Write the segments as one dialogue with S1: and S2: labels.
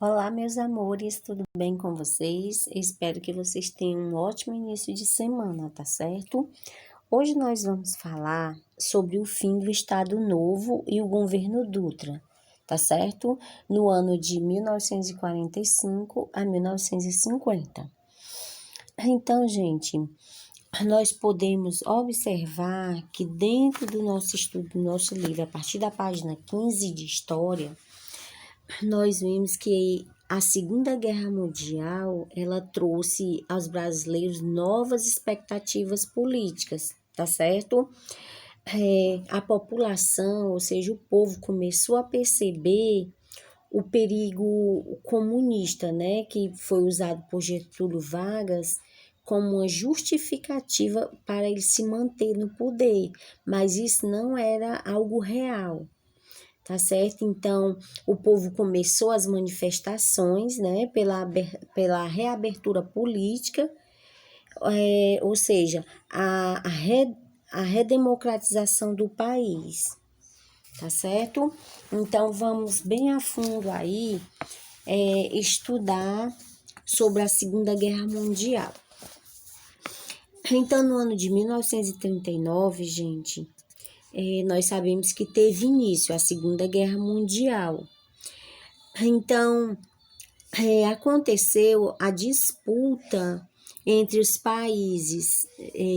S1: Olá, meus amores, tudo bem com vocês? Espero que vocês tenham um ótimo início de semana, tá certo? Hoje nós vamos falar sobre o fim do Estado Novo e o governo Dutra, tá certo? No ano de 1945 a 1950. Então, gente, nós podemos observar que dentro do nosso estudo, do nosso livro, a partir da página 15 de História, nós vemos que a Segunda Guerra Mundial, ela trouxe aos brasileiros novas expectativas políticas, tá certo? A população, ou seja, o povo começou a perceber o perigo comunista, né, que foi usado por Getúlio Vargas como uma justificativa para ele se manter no poder, mas isso não era algo real. Tá certo? Então, o povo começou as manifestações, né, pela reabertura política, ou seja, a redemocratização do país, tá certo? Então, vamos bem a fundo aí, estudar sobre a Segunda Guerra Mundial. Então, no ano de 1939, gente, nós sabemos que teve início a Segunda Guerra Mundial. Então, aconteceu a disputa entre os países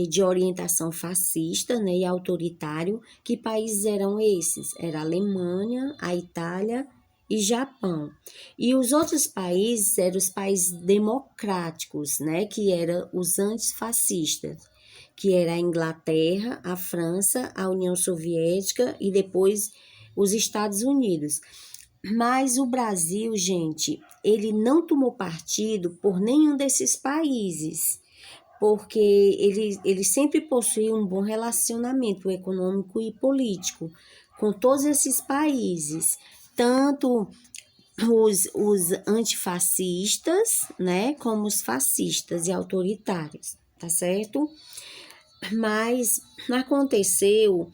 S1: de orientação fascista, né, e autoritário. Que países eram esses? Era a Alemanha, a Itália e Japão. E os outros países eram os países democráticos, né, que eram os antifascistas, que era a Inglaterra, a França, a União Soviética e depois os Estados Unidos. Mas o Brasil, gente, ele não tomou partido por nenhum desses países, porque ele sempre possuía um bom relacionamento econômico e político com todos esses países, tanto os antifascistas, né, como os fascistas e autoritários, tá certo? Mas aconteceu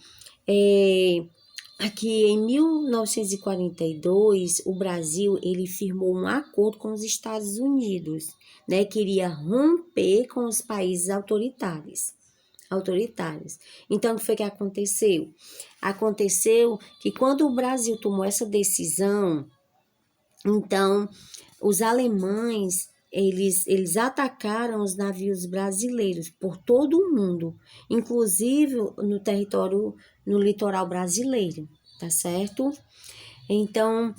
S1: aqui em 1942, o Brasil ele firmou um acordo com os Estados Unidos, né? Queria romper com os países autoritários. Então, o que foi que aconteceu? Aconteceu que quando o Brasil tomou essa decisão, então os alemães eles atacaram os navios brasileiros por todo o mundo, inclusive no litoral brasileiro, tá certo? Então,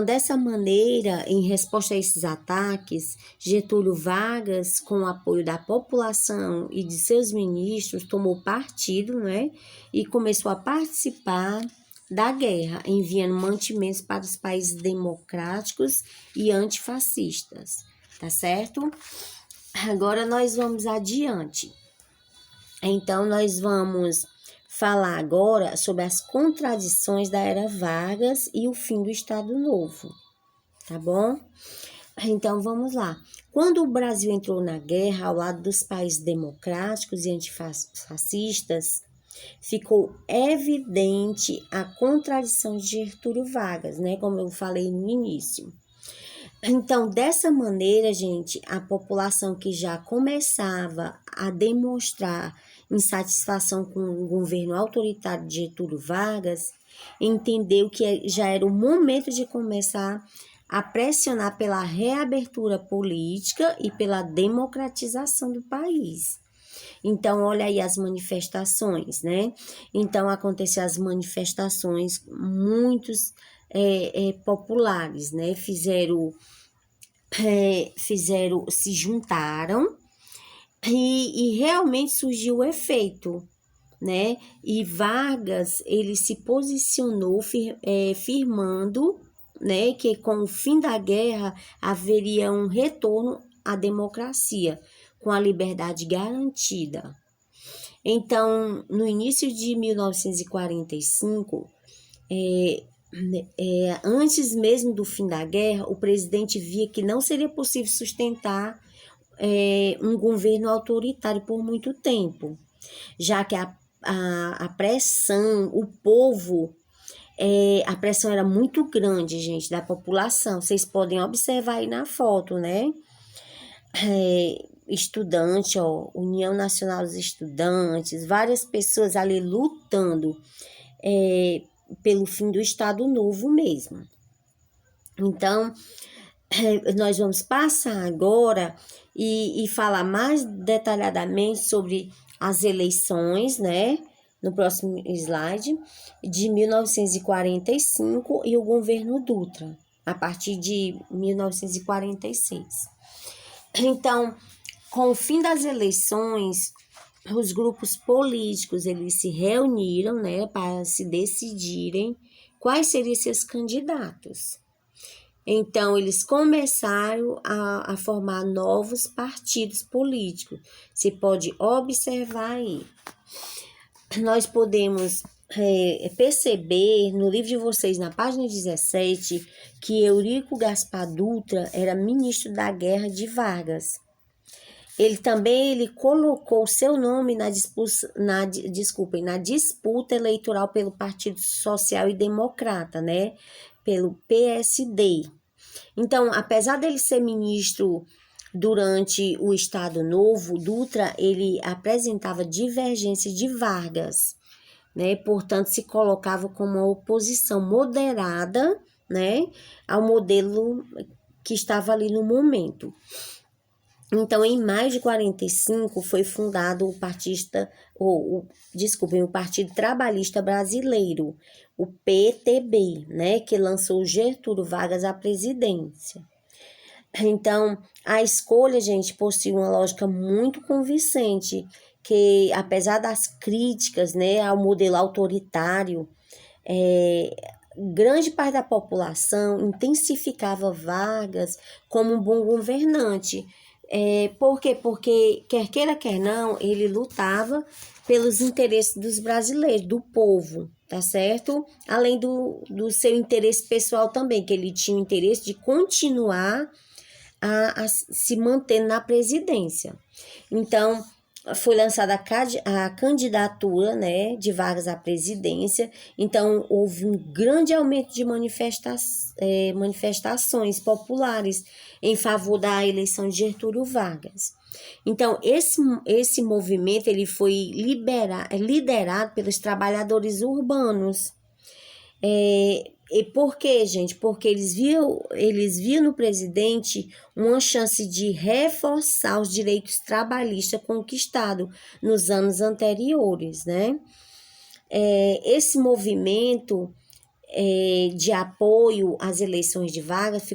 S1: dessa maneira, em resposta a esses ataques, Getúlio Vargas, com o apoio da população e de seus ministros, tomou partido, né, e começou a participar da guerra, enviando mantimentos para os países democráticos e antifascistas, tá certo? Agora nós vamos adiante. Então, nós vamos falar agora sobre as contradições da Era Vargas e o fim do Estado Novo, tá bom? Então, vamos lá. Quando o Brasil entrou na guerra ao lado dos países democráticos e antifascistas, ficou evidente a contradição de Getúlio Vargas, né? Como eu falei no início. Então, dessa maneira, gente, a população que já começava a demonstrar insatisfação com o governo autoritário de Getúlio Vargas, entendeu que já era o momento de começar a pressionar pela reabertura política e pela democratização do país. Então, olha aí as manifestações, né? Então, aconteceram as manifestações, muitos populares, né? Se juntaram e realmente surgiu o efeito, né? E Vargas, ele se posicionou firmando, né, que com o fim da guerra haveria um retorno à democracia, com a liberdade garantida. Então, no início de 1945, antes mesmo do fim da guerra, o presidente via que não seria possível sustentar um governo autoritário por muito tempo, já que a pressão, o povo a pressão era muito grande, gente, da população. Vocês podem observar aí na foto, né? Estudante, ó, União Nacional dos Estudantes, várias pessoas ali lutando pelo fim do Estado Novo mesmo. Então, nós vamos passar agora e falar mais detalhadamente sobre as eleições, né? No próximo slide, de 1945 e o governo Dutra, a partir de 1946. Então, com o fim das eleições, os grupos políticos, eles se reuniram, né, para se decidirem quais seriam seus candidatos. Então, eles começaram a formar novos partidos políticos. Você pode observar aí. Nós podemos perceber no livro de vocês, na página 17, que Eurico Gaspar Dutra era ministro da Guerra de Vargas. Ele colocou seu nome na disputa eleitoral pelo Partido Social e Democrata, né? Pelo PSD. Então, apesar dele ser ministro durante o Estado Novo, Dutra, ele apresentava divergência de Vargas, né? Portanto, se colocava como uma oposição moderada, né, ao modelo que estava ali no momento. Então, em maio de 45, foi fundado o Partido Trabalhista Brasileiro, o PTB, né, que lançou Getúlio Vargas à presidência. Então, a escolha, gente, possui uma lógica muito convincente, que apesar das críticas, né, ao modelo autoritário, grande parte da população intensificava Vargas como um bom governante. Por quê? Porque, quer queira, quer não, ele lutava pelos interesses dos brasileiros, do povo, tá certo? Além do seu interesse pessoal também, que ele tinha o interesse de continuar a se manter na presidência. Então, foi lançada a candidatura, né, de Vargas à presidência. Então, houve um grande aumento de manifestações populares em favor da eleição de Getúlio Vargas. Então, esse movimento ele foi liderado pelos trabalhadores urbanos. E por quê, gente? Porque eles viam no presidente uma chance de reforçar os direitos trabalhistas conquistados nos anos anteriores, né? Esse movimento de apoio às eleições de Vargas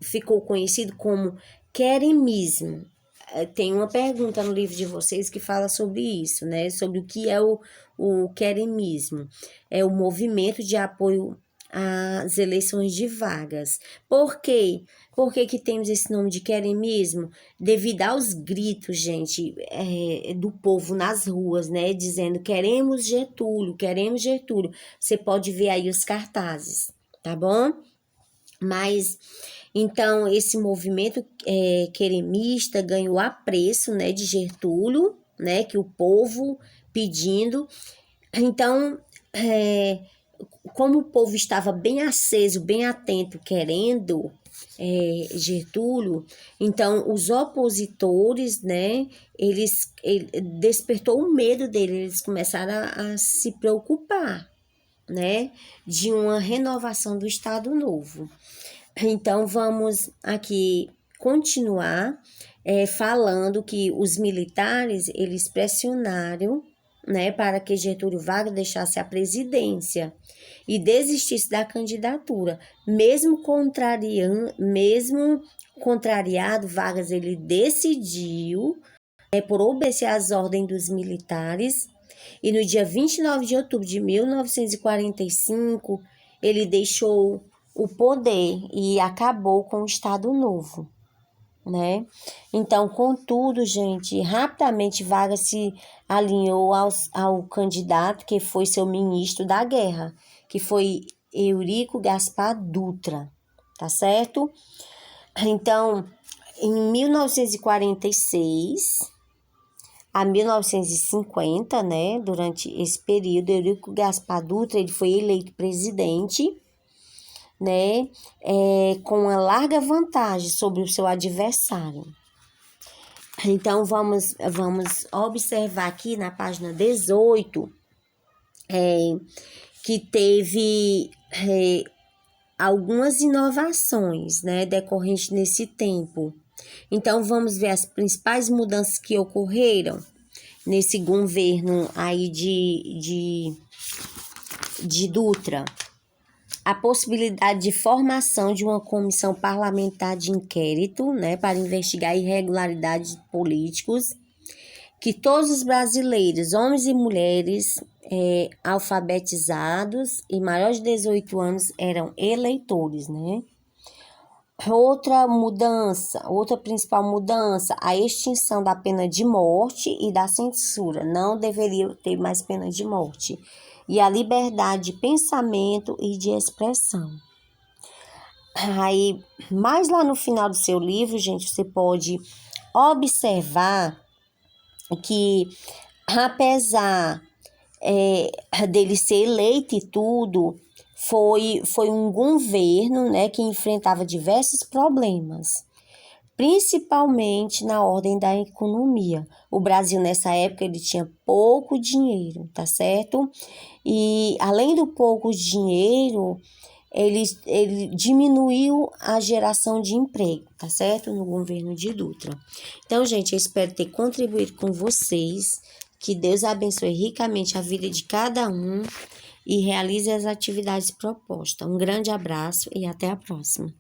S1: ficou conhecido como queremismo. Tem uma pergunta no livro de vocês que fala sobre isso, né? Sobre o que é o queremismo. É o movimento de apoio às eleições de Vargas. Por quê? Por que temos esse nome de queremismo? Devido aos gritos, gente, do povo nas ruas, né? Dizendo, queremos Getúlio, queremos Getúlio. Você pode ver aí os cartazes, tá bom? Mas, então, esse movimento queremista ganhou apreço, né, de Getúlio, né, que o povo pedindo. Então, como o povo estava bem aceso, bem atento, querendo Getúlio, então os opositores, né, ele despertou o medo deles, eles começaram a se preocupar, né, de uma renovação do Estado Novo. Então, vamos aqui continuar falando que os militares, eles pressionaram, né, para que Getúlio Vargas deixasse a presidência e desistisse da candidatura. Mesmo contrariado, Vargas, ele decidiu, por obedecer às ordens dos militares, e no dia 29 de outubro de 1945, ele deixou o poder e acabou com o Estado Novo, né? Então, contudo, gente, rapidamente Vargas se alinhou ao candidato que foi seu ministro da guerra, que foi Eurico Gaspar Dutra, tá certo? Então, em 1946, a 1950, né? Durante esse período, Eurico Gaspar Dutra ele foi eleito presidente, né? Com uma larga vantagem sobre o seu adversário. Então, vamos observar aqui na página 18, que teve algumas inovações, né, decorrentes nesse tempo. Então, vamos ver as principais mudanças que ocorreram nesse governo aí de Dutra. A possibilidade de formação de uma comissão parlamentar de inquérito, né, para investigar irregularidades políticos, que todos os brasileiros, homens e mulheres, alfabetizados e maiores de 18 anos eram eleitores, né? Outra principal mudança, a extinção da pena de morte e da censura. Não deveria ter mais pena de morte. E a liberdade de pensamento e de expressão. Aí, mais lá no final do seu livro, gente, você pode observar que, apesar dele ser eleito e tudo, foi um governo, né, que enfrentava diversos problemas, principalmente na ordem da economia. O Brasil, nessa época, ele tinha pouco dinheiro, tá certo? E, além do pouco dinheiro, ele diminuiu a geração de emprego, tá certo? No governo de Dutra. Então, gente, eu espero ter contribuído com vocês. Que Deus abençoe ricamente a vida de cada um e realize as atividades propostas. Um grande abraço e até a próxima.